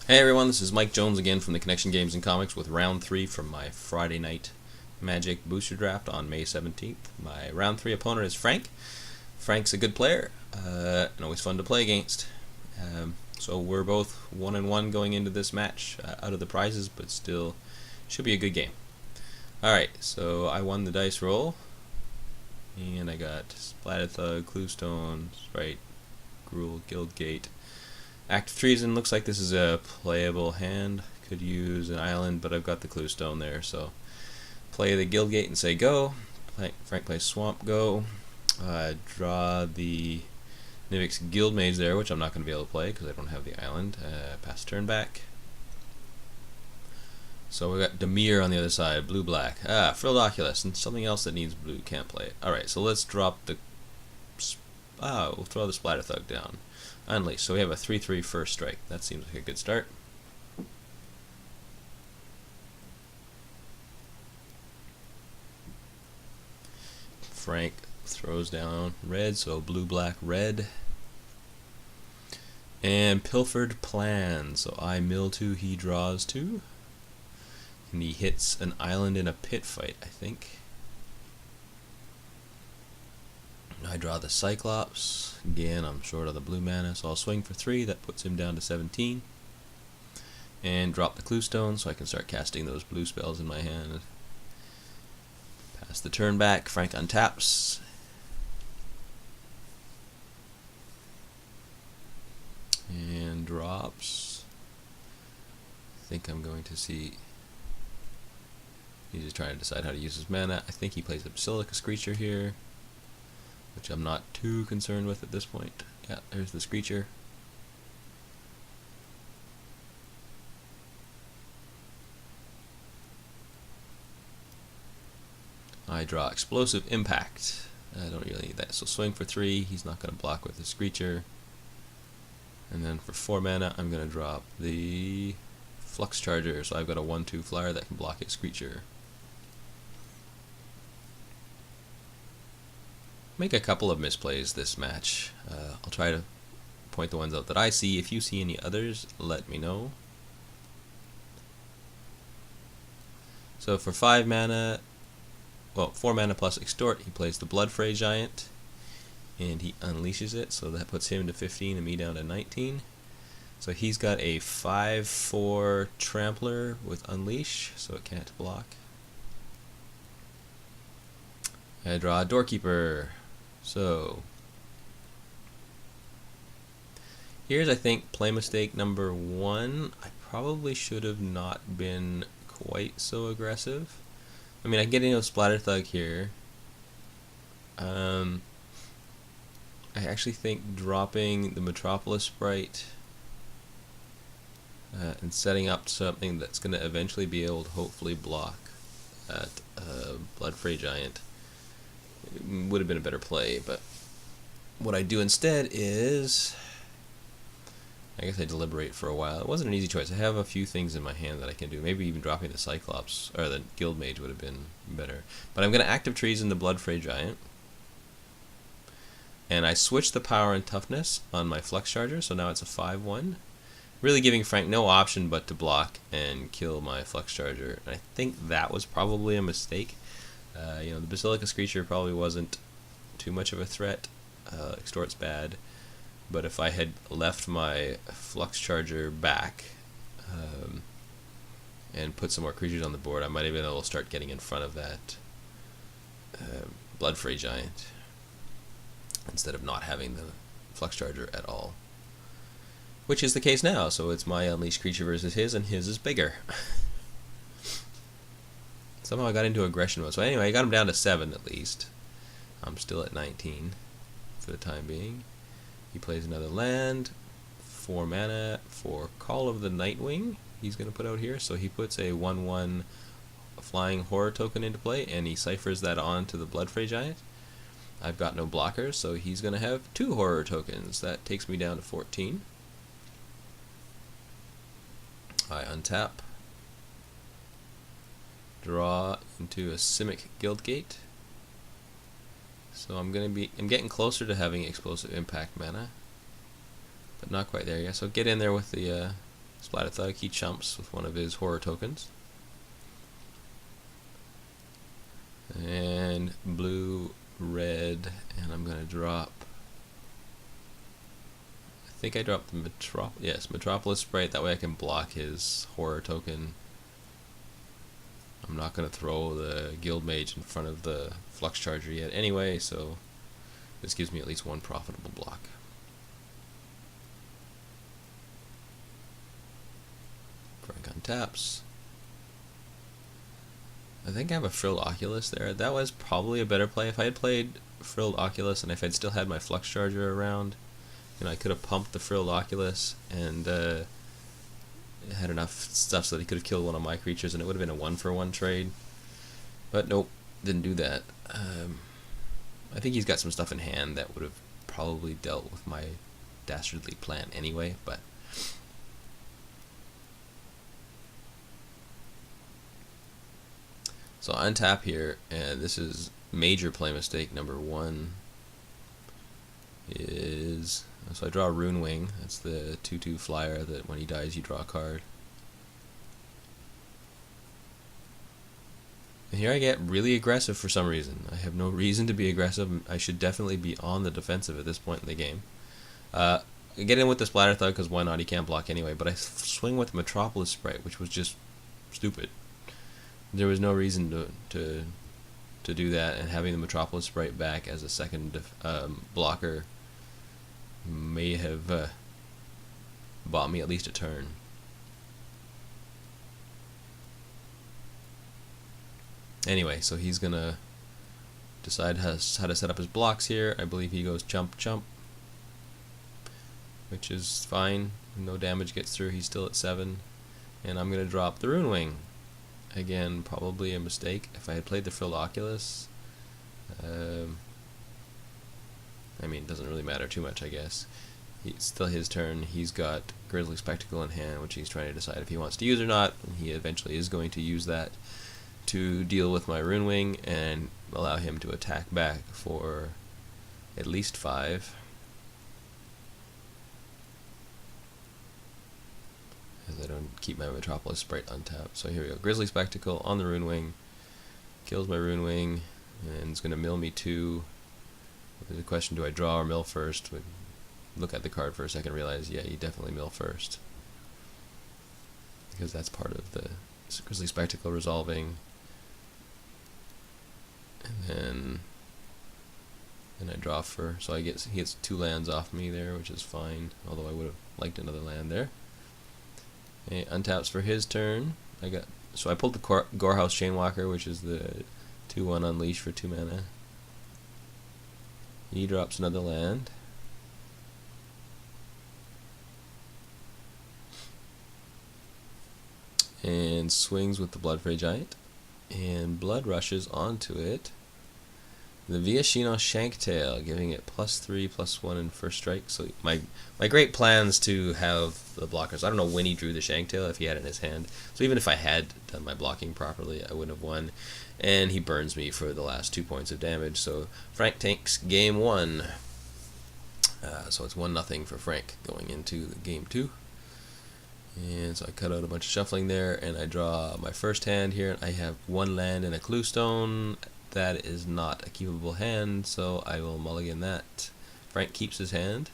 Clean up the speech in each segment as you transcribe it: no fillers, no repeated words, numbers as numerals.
Hey everyone, this is Mike Jones again from the Connection Games and Comics with round 3 from my Friday night Magic booster draft on May 17th. My round 3 opponent is Frank. Frank's a good player and always fun to play against. So we're both 1-1 going into this match out of the prizes, but still should be a good game. Alright, so I won the dice roll and I got Splatted Thug, Cluestone, Sprite, Gruul, Guildgate. Act of Treason looks like this is a playable hand. Could use an island, but I've got the Cluestone there, so play the Guildgate and say go. Frank plays Swamp, go. Draw the Nivix Guildmage there, which I'm not going to be able to play because I don't have the island. Pass turn back. So we got Demir on the other side, blue-black. Frilled Oculus, and something else that needs blue, can't play it. Alright, so let's drop the... we'll throw the Splatter Thug down. Unleash. So we have a 3/3 first strike. That seems like a good start. Frank throws down red, so blue, black, red. And Pilfered Plan. So I mill 2, he draws 2. And he hits an island in a pit fight, I think. I draw the Cyclops. Again, I'm short of the blue mana, so I'll swing for 3. That puts him down to 17. And drop the Cluestone so I can start casting those blue spells in my hand. Pass the turn back. Frank untaps. And drops. I think I'm going to see... He's just trying to decide how to use his mana. I think he plays a Basilica Screecher here, which I'm not too concerned with at this point. Yeah, there's the Screecher. I draw Explosive Impact. I don't really need that, so swing for 3. He's not going to block with the Screecher. And then for 4 mana, I'm going to drop the Flux Charger, so I've got a 1/2 flyer that can block his Screecher. Make a couple of misplays this match. I'll try to point the ones out that I see. If you see any others, let me know. So for 5 mana, well, 4 mana plus Extort, he plays the Bloodfray Giant, and he unleashes it, so that puts him to 15 and me down to 19. So he's got a 5/4 Trampler with Unleash, so it can't block. I draw a Doorkeeper. So here's, I think, play mistake number 1. I probably should have not been quite so aggressive. I mean, I get into a Splatter Thug here. I actually think dropping the Metropolis Sprite and setting up something that's going to eventually be able to hopefully block that Bloodfray Giant would have been a better play, but what I do instead is, I guess I deliberate for a while. It wasn't an easy choice. I have a few things in my hand that I can do. Maybe even dropping the Cyclops or the Guildmage would have been better. But I'm going to Active Treason the Bloodfray Giant, and I switch the power and toughness on my Flux Charger, so now it's a 5/1. Really giving Frank no option but to block and kill my Flux Charger. And I think that was probably a mistake. The Basilica Screecher probably wasn't too much of a threat. Extort's bad. But if I had left my Flux Charger back and put some more creatures on the board, I might have been able to start getting in front of that Bloodfray Giant instead of not having the Flux Charger at all. Which is the case now, so it's my Unleashed creature versus his, and his is bigger. Somehow I got into aggression mode. So anyway, I got him down to 7 at least. I'm still at 19 for the time being. He plays another land, 4 mana for Call of the Nightwing. He's going to put out here. So he puts a 1/1 flying horror token into play, and he ciphers that onto the Bloodfray Giant. I've got no blockers, so he's going to have 2 horror tokens. That takes me down to 14. I untap. Draw into a Simic Guildgate. So I'm getting closer to having Explosive Impact mana, but not quite there yet. So get in there with the Splatter Thug, he chumps with one of his horror tokens. And blue, red, and I'm going to drop, I think I dropped the Metropolis Sprite, that way I can block his horror token. I'm not going to throw the Guild Mage in front of the Flux Charger yet anyway, so this gives me at least one profitable block. Frank on taps. I think I have a Frilled Oculus there. That was probably a better play. If I had played Frilled Oculus and if I'd still had my Flux Charger around, you know, I could have pumped the Frilled Oculus and had enough stuff so that he could have killed one of my creatures and it would have been a 1-for-1 trade. But nope, didn't do that. I think he's got some stuff in hand that would have probably dealt with my dastardly plan anyway, but so I untap here, and this is major play mistake number 1 is, so I draw a Rune Wing. That's the 2/2 flyer that when he dies you draw a card. And here I get really aggressive for some reason. I have no reason to be aggressive. I should definitely be on the defensive at this point in the game. I get in with the Splatter Thug because why not? He can't block anyway. But I swing with Metropolis Sprite, which was just stupid. There was no reason to do that, and having the Metropolis Sprite back as a second blocker may have bought me at least a turn. Anyway, so he's gonna decide how to set up his blocks here. I believe he goes chump chump, which is fine. No damage gets through. He's still at 7, and I'm gonna drop the Rune Wing. Again, probably a mistake. If I had played the Frilled Oculus, I mean, it doesn't really matter too much, I guess. It's still his turn. He's got Grizzly Spectacle in hand, which he's trying to decide if he wants to use or not. And he eventually is going to use that to deal with my Rune Wing and allow him to attack back for at least 5. As I don't keep my Metropolis Sprite untapped. So here we go. Grizzly Spectacle on the Rune Wing. Kills my Rune Wing and it's going to mill me 2. There's a question, do I draw or mill first? But look at the card for a second and realize, yeah, you definitely mill first. Because that's part of the Grizzly Spectacle resolving. And then I draw for, so he gets 2 lands off me there, which is fine, although I would have liked another land there. He untaps for his turn. So I pulled the Gorehouse Chainwalker, which is the 2/1 Unleash for 2 mana. He drops another land. And swings with the Bloodfray Giant. And blood rushes onto it. The Viashino Shanktail, giving it +3/+1 in first strike. So my great plans to have the blockers. I don't know when he drew the Shanktail, if he had it in his hand. So even if I had done my blocking properly, I wouldn't have won. And he burns me for the last 2 points of damage. So Frank takes game 1. So it's 1-0 for Frank going into game 2. And so I cut out a bunch of shuffling there, and I draw my first hand here. I have 1 land and a Cluestone. That is not a keepable hand, so I will mulligan that. Frank keeps his hand.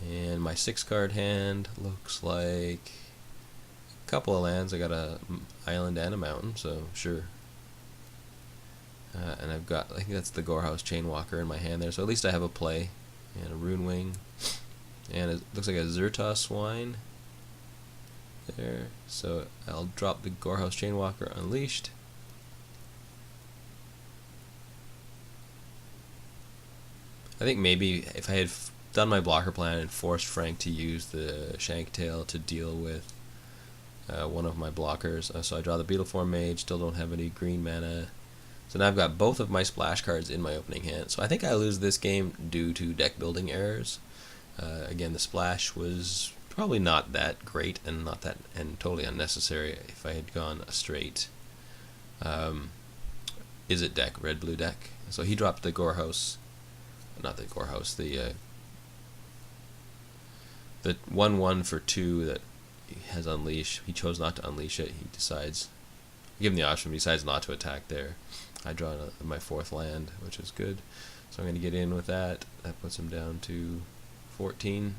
And my 6-card hand looks like a couple of lands. I got a island and a mountain, so sure. And I've got, I think that's the Gorehouse Chainwalker in my hand there, so at least I have a play. And a Rune Wing. And it looks like a Zertos Swine there. So I'll drop the Gorehouse Chainwalker Unleashed. I think maybe if I had done my blocker plan and forced Frank to use the Shanktail to deal with one of my blockers. So I draw the Beetleform Mage, still don't have any green mana. So now I've got both of my splash cards in my opening hand. So I think I lose this game due to deck building errors. Again, the splash was probably not that great and totally unnecessary if I had gone a straight Is It deck, red-blue deck. So he dropped the Gorehouse. Not the Gorehouse, the 1/1 for 2 that he has Unleash. He chose not to unleash it. He decides, give him the option, but he decides not to attack there. I draw my 4th land, which is good. So I'm going to get in with that. That puts him down to 14.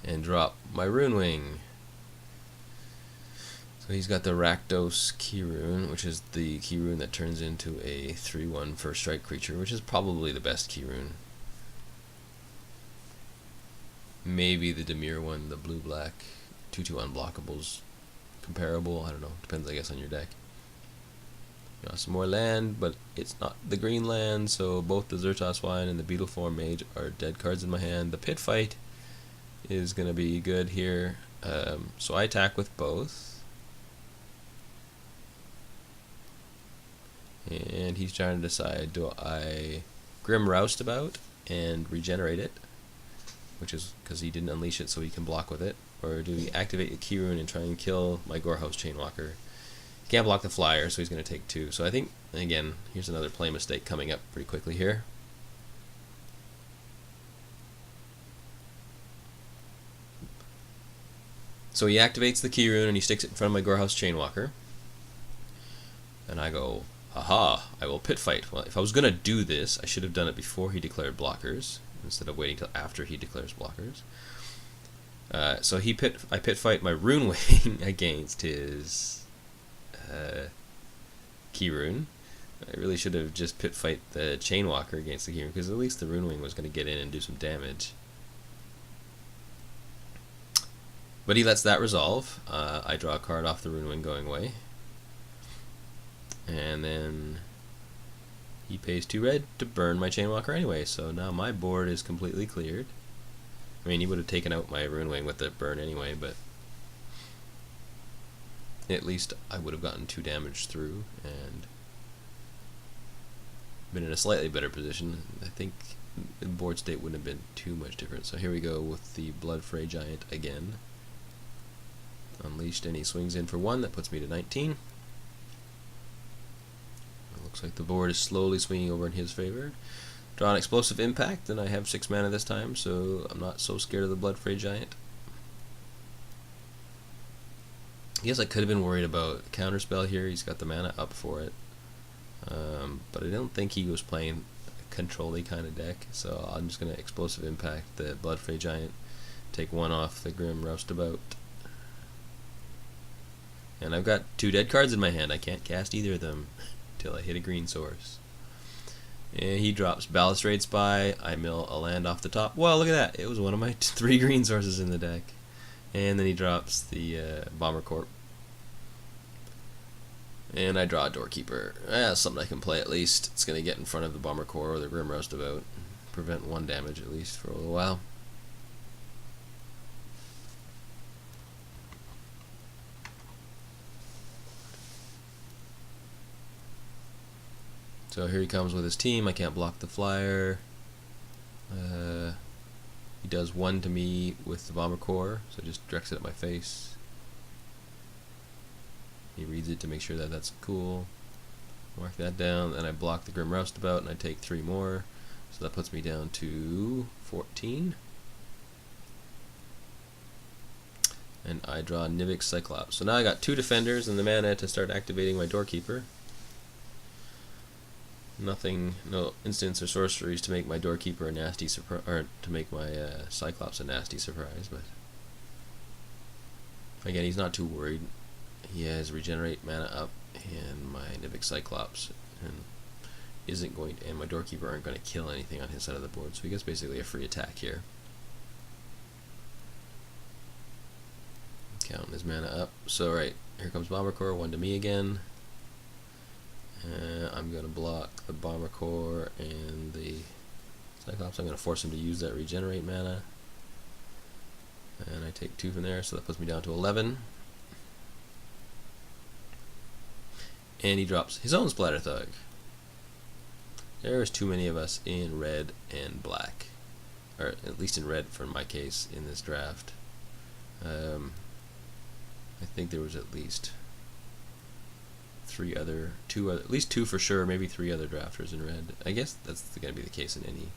And drop my Rune Wing. So he's got the Rakdos key rune, which is the key rune that turns into a 3/1 first strike creature, which is probably the best key rune. Maybe the Dimir one, the blue-black 2/2 unblockables, comparable. I don't know. Depends, I guess, on your deck. Got some more land, but it's not the green land, so both the Zertos Wine and the Beetleform Mage are dead cards in my hand. The Pit Fight is going to be good here. So I attack with both. And he's trying to decide, do I Grim Roustabout and regenerate it, which is because he didn't unleash it so he can block with it, or do we activate the key rune and try and kill my Gorehouse Chainwalker? He can't block the flyer, so he's going to take 2. So I think, again, here's another play mistake coming up pretty quickly here. So he activates the key rune and he sticks it in front of my Gorehouse Chainwalker. And I go, aha, I will Pit Fight. Well, if I was going to do this, I should have done it before he declared blockers, instead of waiting till after he declares blockers. So I Pit Fight my Rune Wing against his key rune. I really should have just Pit Fight the Chainwalker against the key rune, because at least the Rune Wing was going to get in and do some damage. But he lets that resolve. I draw a card off the Rune Wing going away. And then he pays 2 red to burn my Chainwalker anyway, so now my board is completely cleared. I mean, he would have taken out my Rune Wing with the burn anyway, but at least I would have gotten 2 damage through and been in a slightly better position. I think the board state wouldn't have been too much different. So here we go with the Bloodfray Giant again. Unleashed, and he swings in for 1. That puts me to 19. Looks like the board is slowly swinging over in his favor. Draw an Explosive Impact, and I have 6 mana this time, so I'm not so scared of the Bloodfray Giant. I guess I could have been worried about Counterspell here. He's got the mana up for it. But I don't think he was playing a control-y kind of deck, so I'm just going to Explosive Impact the Bloodfray Giant, take 1 off the Grim Roustabout. And I've got 2 dead cards in my hand. I can't cast either of them till I hit a green source. And he drops Balustrade Spy. I mill a land off the top. Well, look at that. It was one of my 3 green sources in the deck. And then he drops the Bomber Corp. And I draw a Doorkeeper. Something I can play at least. It's going to get in front of the Bomber Corp or the Grim Roustabout. Prevent 1 damage at least for a little while. So here he comes with his team. I can't block the flyer. He does 1 to me with the Bomber Core, so just directs it at my face. He reads it to make sure that that's cool. Mark that down, and I block the Grim Roustabout, and I take 3 more. So that puts me down to 14. And I draw Nivix Cyclops. So now I got 2 defenders and the mana to start activating my Doorkeeper. Nothing, no instants or sorceries to make my Doorkeeper a nasty surprise, or to make my Cyclops a nasty surprise. But again, he's not too worried. He has Regenerate mana up, and my Nivix Cyclops, and isn't going to, and my Doorkeeper aren't going to kill anything on his side of the board. So he gets basically a free attack here. Counting his mana up. So right here comes Bomber Core, 1 to me again. I'm going to block the Bomber Core and the Cyclops. I'm going to force him to use that Regenerate mana. And I take 2 from there, so that puts me down to 11. And he drops his own Splatter Thug. There's too many of us in red and black. Or at least in red, for my case, in this draft. I think there was at least at least 2 for sure, maybe 3 other drafters in red. I guess that's going to be the case in any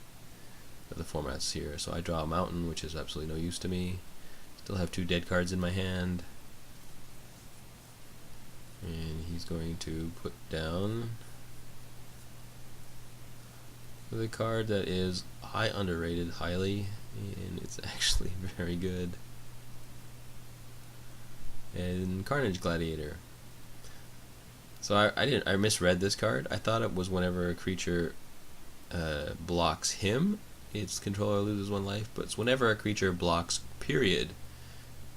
of the formats here. So I draw a mountain, which is absolutely no use to me. Still have 2 dead cards in my hand. And he's going to put down the card that is underrated highly, and it's actually very good. And Carnage Gladiator. So I misread this card. I thought it was whenever a creature blocks him, its controller loses 1 life, but it's whenever a creature blocks, period,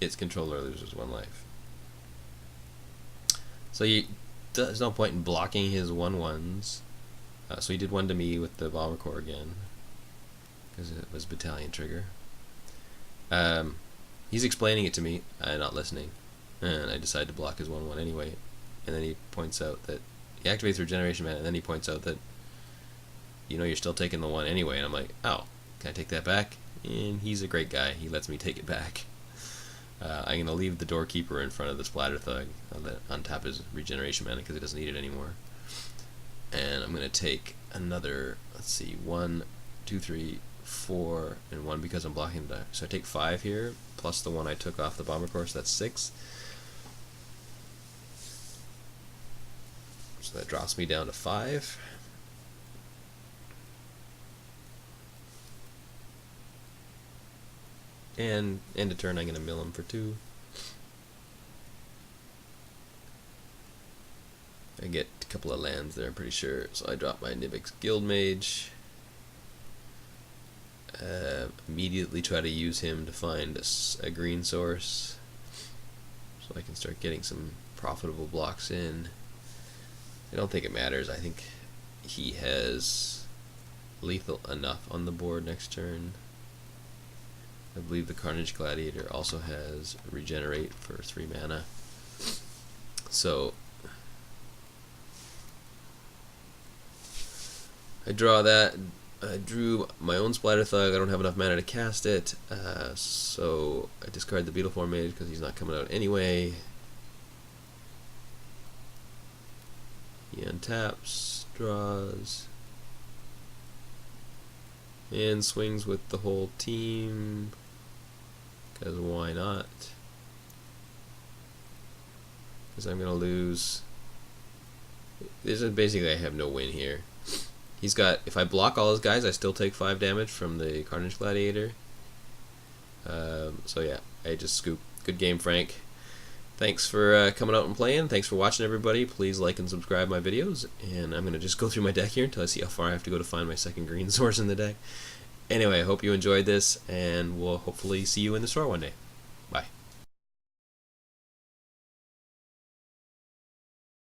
its controller loses 1 life. So there's no point in blocking his 1/1s. So he did 1 to me with the Bomber Corps again, because it was Battalion Trigger. He's explaining it to me, not listening, and I decided to block his 1/1 anyway. And then he points out that he activates Regeneration Mana, and then he points out that, you know, you're still taking the 1 anyway. And I'm like, oh, can I take that back? And he's a great guy. He lets me take it back. I'm going to leave the Doorkeeper in front of the Splatter Thug. I'll untap his Regeneration Mana because he doesn't need it anymore. And I'm going to take another, let's see, 1, 2, 3, 4, and 1 because I'm blocking the. So I take 5 here, plus the 1 I took off the Bomber Corps, so that's 6. So that drops me down to 5. And end of turn, I'm going to mill him for 2. I get a couple of lands there, I'm pretty sure. So I drop my Nibix Guildmage. Immediately try to use him to find a green source, so I can start getting some profitable blocks in. I don't think it matters. I think he has lethal enough on the board next turn. I believe the Carnage Gladiator also has Regenerate for 3 mana. So I draw that. I drew my own Splatter Thug. I don't have enough mana to cast it, so I discard the Beetle Form Mage because he's not coming out anyway. He untaps, draws, and swings with the whole team, because why not? Because I'm going to lose. This is basically, I have no win here. He's got, if I block all his guys, I still take 5 damage from the Carnage Gladiator. So yeah, I just scoop. Good game, Frank. Thanks for coming out and playing. Thanks for watching, everybody. Please like and subscribe my videos. And I'm going to just go through my deck here until I see how far I have to go to find my second green source in the deck. Anyway, I hope you enjoyed this, and we'll hopefully see you in the store one day.